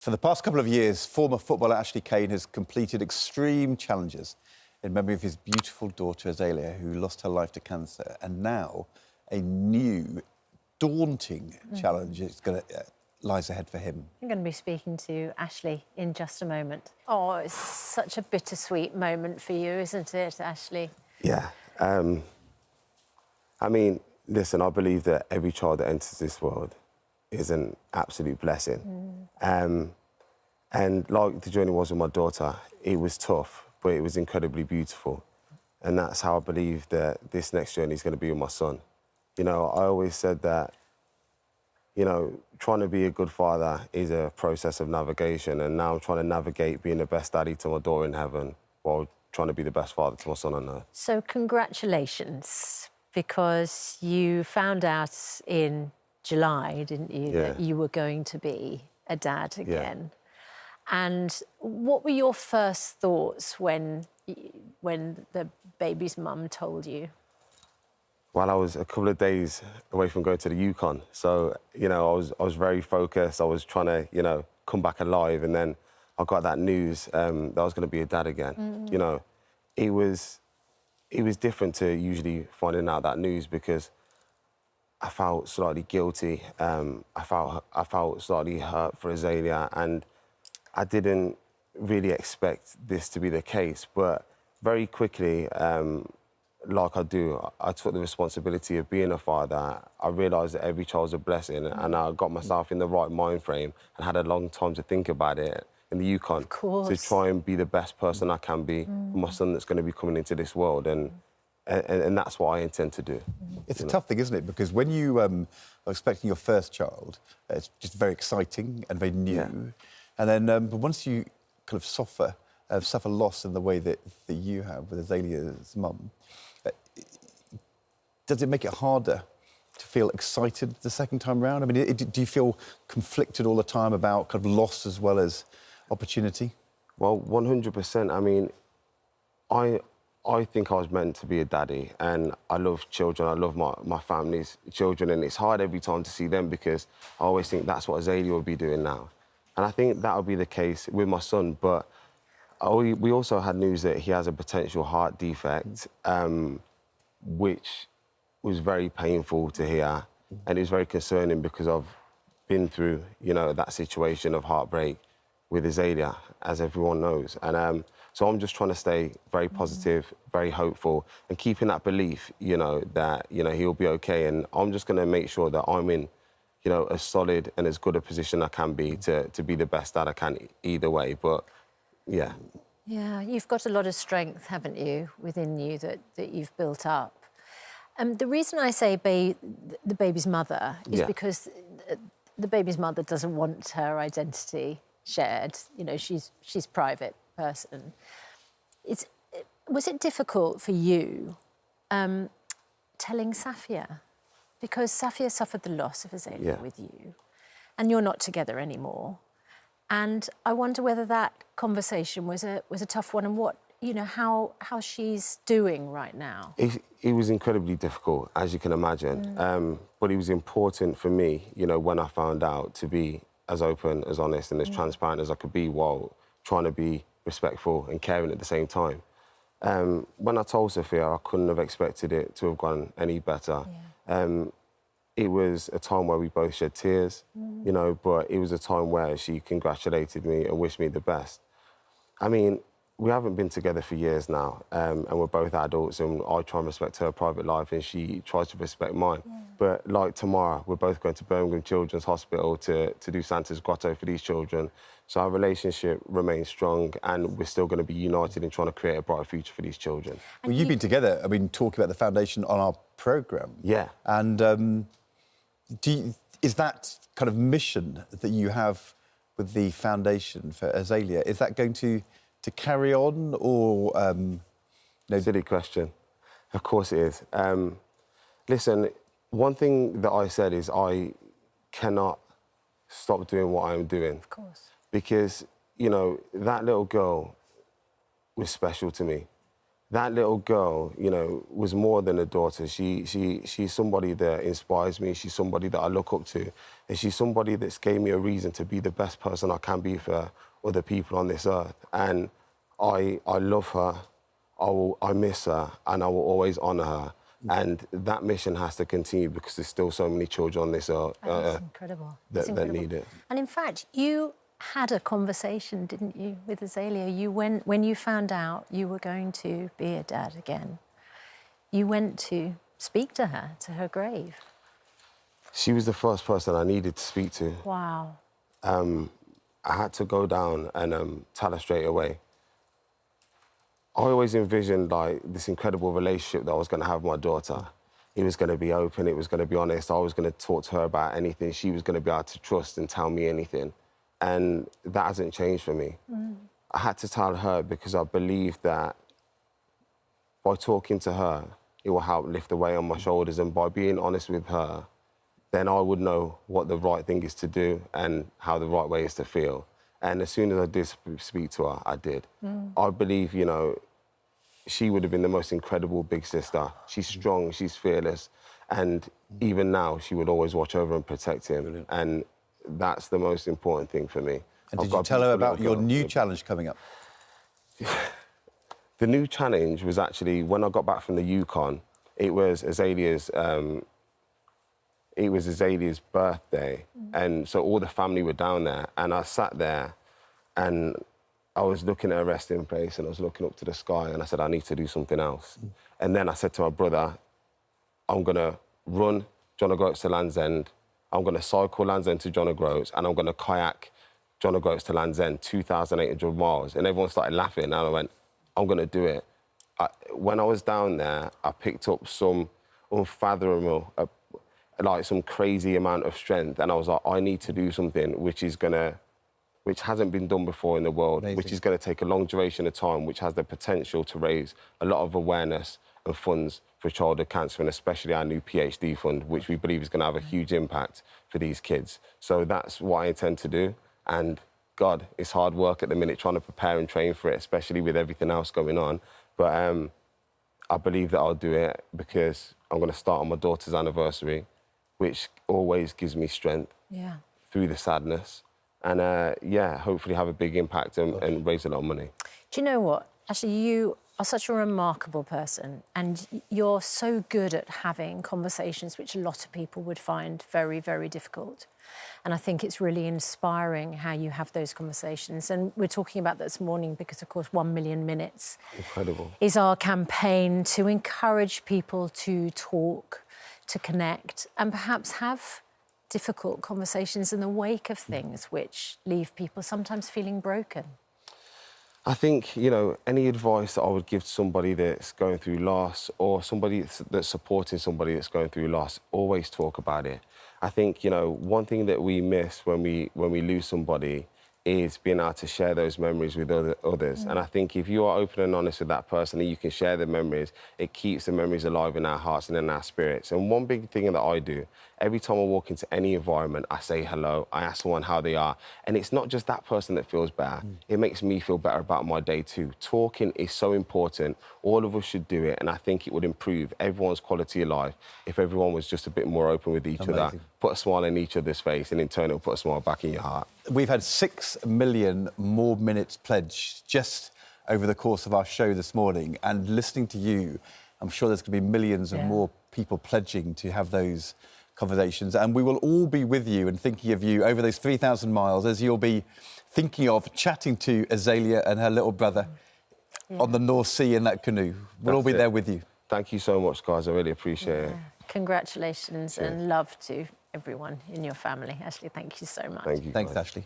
For the past couple of years, former footballer Ashley Cain has completed extreme challenges in memory of his beautiful daughter, Azalyia, who lost her life to cancer. And now a new, daunting challenge lies ahead for him. I'm going to be speaking to Ashley in just a moment. Oh, it's such a bittersweet moment for you, isn't it, Ashley? Yeah. I mean, listen, I believe that every child that enters this world is an absolute blessing. And like the journey was with my daughter, it was tough, but it was incredibly beautiful. And that's how I believe that this next journey is going to be with my son. You know, I always said that, you know, trying to be a good father is a process of navigation, and now I'm trying to navigate being the best daddy to my daughter in heaven while trying to be the best father to my son on earth. So congratulations, because you found out in July, didn't you, that you were going to be a dad again. And what were your first thoughts when the baby's mum told you? Well, I was a couple of days away from going to the Yukon, so, you know, I was very focused. I was trying to, you know, come back alive, and then I got that news that I was going to be a dad again. You know, it was different to usually finding out that news, because I felt slightly guilty. I felt slightly hurt for Azalyia, and I didn't really expect this to be the case. But very quickly, like I do, I took the responsibility of being a father. I realised that every child's a blessing, and I got myself in the right mind frame and had a long time to think about it in the Yukon to try and be the best person I can be for my son that's going to be coming into this world, and that's what I intend to do. It's a tough thing, isn't it? Because when you are expecting your first child, it's just very exciting and very new. And then but once you kind of suffer loss in the way that you have with Azalia's mum, does it make it harder to feel excited the second time round? I mean, do you feel conflicted all the time about kind of loss as well as opportunity? Well, 100%. I mean, I think I was meant to be a daddy, and I love children. I love my family's children, and it's hard every time to see them, because I always think that's what Azalyia will be doing now. And I think that will be the case with my son, but we also had news that he has a potential heart defect, which was very painful to hear, and it was very concerning, because I've been through, you know, that situation of heartbreak with Azalyia, as everyone knows. And so I'm just trying to stay very positive, very hopeful, and keeping that belief, you know, that, you know, he'll be okay. And I'm just going to make sure that I'm in, you know, as solid and as good a position I can be to be the best that I can either way. But, yeah. Yeah, you've got a lot of strength, haven't you, within you that you've built up. The reason I say the baby's mother is because the baby's mother doesn't want her identity shared. You know, she's a private person. Was it difficult for you telling Safia? Because Safia suffered the loss of Azalyia with you, and you're not together anymore. And I wonder whether that conversation was a tough one, and what, you know, how she's doing right now. It was incredibly difficult, as you can imagine. But it was important for me, you know, when I found out, to be as open, as honest and as transparent as I could be, while trying to be respectful and caring at the same time. When I told Safia, I couldn't have expected it to have gone any better. It was a time where we both shed tears, you know, but it was a time where she congratulated me and wished me the best. I mean, we haven't been together for years now, and we're both adults, and I try and respect her private life, and she tries to respect mine. But, like, tomorrow, we're both going to Birmingham Children's Hospital to do Santa's Grotto for these children. So our relationship remains strong, and we're still going to be united in trying to create a brighter future for these children. Well, you've been together, I mean, talking about the foundation on our programme. Yeah. And is that kind of mission that you have with the foundation for Azalyia, is that going to carry on, or no? Silly question. Of course it is. Listen, one thing that I said is I cannot stop doing what I'm doing. Of course. Because, you know, that little girl was special to me. that little girl, you know, was more than a daughter. She's somebody that inspires me. She's somebody that I look up to. And she's somebody that's gave me a reason to be the best person I can be for other people on this earth. And I love her, I miss her, and I will always honour her. And that mission has to continue because there's still so many children on this earth incredible. that need it. And in fact, you had a conversation, didn't you, with Azaylia? When you found out you were going to be a dad again, you went to speak to her grave. She was the first person I needed to speak to. Wow. I had to go down and tell her straight away. I always envisioned like this incredible relationship that I was going to have with my daughter. It was going to be open, it was going to be honest, I was going to talk to her about anything, she was going to be able to trust and tell me anything. And that hasn't changed for me. I had to tell her because I believe that by talking to her, it will help lift the weight on my shoulders, and by being honest with her, then I would know what the right thing is to do and how the right way is to feel. And as soon as I did speak to her, I did. I believe, you know, she would have been the most incredible big sister. She's strong, she's fearless, and even now, she would always watch over and protect him. Brilliant. And that's the most important thing for me. And did you tell her about your new challenge coming up? The new challenge was actually, when I got back from the Yukon, it was Azaylia's birthday. And so all the family were down there, and I sat there and I was looking at a resting place and I was looking up to the sky, and I said, I need to do something else. And then I said to my brother, I'm gonna run John O'Groats to Land's End, I'm going to cycle Land's End to John O'Groats, and I'm going to kayak John O'Groats to Land's End, 2,800 miles. And everyone started laughing, and I went, I'm going to do it. When I was down there, I picked up some unfathomable, like some crazy amount of strength, and I was like, I need to do something which hasn't been done before in the world, Amazing. Which is going to take a long duration of time, which has the potential to raise a lot of awareness and funds for childhood cancer, and especially our new PhD fund, which we believe is going to have a huge impact for these kids. So that's what I intend to do. And God, it's hard work at the minute trying to prepare and train for it, especially with everything else going on. But I believe that I'll do it because I'm going to start on my daughter's anniversary, which always gives me strength through the sadness. And yeah, hopefully have a big impact and raise a lot of money. Do you know what? Actually, you are such a remarkable person, and you're so good at having conversations which a lot of people would find very, very difficult. And I think it's really inspiring how you have those conversations. And we're talking about that this morning because, of course, 1 million minutes is our campaign to encourage people to talk, to connect, and perhaps have difficult conversations in the wake of things which leave people sometimes feeling broken. I think, you know, any advice that I would give to somebody that's going through loss, or somebody that's supporting somebody that's going through loss, always talk about it. I think, you know, one thing that we miss when we lose somebody is being able to share those memories with others. And I think if you are open and honest with that person and you can share the memories, it keeps the memories alive in our hearts and in our spirits. And one big thing that I do, every time I walk into any environment, I say hello, I ask someone how they are. And it's not just that person that feels better. It makes me feel better about my day too. Talking is so important. All of us should do it. And I think it would improve everyone's quality of life if everyone was just a bit more open with each other, put a smile in each other's face, and in turn, it'll put a smile back in your heart. We've had 6 million more minutes pledged just over the course of our show this morning. And listening to you, I'm sure there's going to be millions of more people pledging to have those conversations. And we will all be with you and thinking of you over those 3,000 miles as you'll be thinking of chatting to Azaylia and her little brother on the North Sea in that canoe. We'll all be there with you. Thank you so much, guys. I really appreciate it. Congratulations and love to everyone in your family. Ashley, thank you so much. Thank you. Thanks, Ashley.